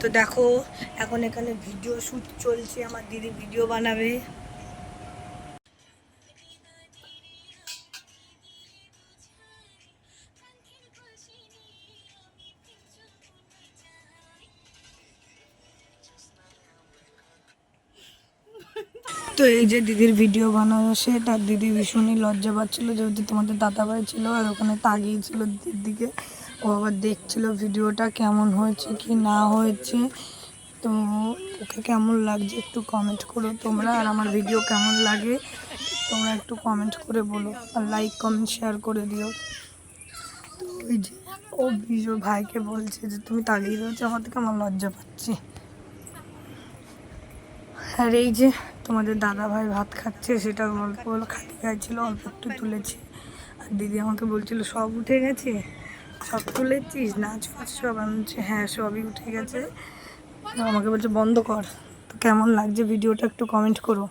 তো দেখো এখন এখানে ভিডিও শ্যুট চলছে, আমার দিদি ভিডিও বানাবে। তো এই যে দিদির ভিডিও বানানো সে, তার দিদি ভীষণই লজ্জা পাচ্ছিলো যেহেতু তোমাদের দাদাভাই ছিল আর ওখানে তাকিয়েছিল দিদির দিকে। ও আবার দেখছিল ভিডিওটা কেমন হয়েছে কি না হয়েছে। তো ওকে কেমন লাগছে একটু কমেন্ট করো তোমরা, আর আমার ভিডিও কেমন লাগে তোমরা একটু কমেন্ট করে বলো, আর লাইক কমেন্ট শেয়ার করে দিও। তো ওই যে ও বিজোর ভাইকে বলছে যে তুমি তাকিয়ে রয়েছো আমার থেকে, আমার লজ্জা পাচ্ছে। আর এই যে তোমাদের দাদা ভাই ভাত খাচ্ছে, সেটা অল্প খালি খাইছিল, অল্প একটু তুলেছি। আর দিদি আমাকে বলছিল সব উঠে গেছে, সব তুলেছিস, নাচ ফাচ সব? আমি বলছি হ্যাঁ সবই উঠে গেছে। আমাকে বলছে বন্ধ কর। তো কেমন লাগছে ভিডিওটা একটু কমেন্ট করো।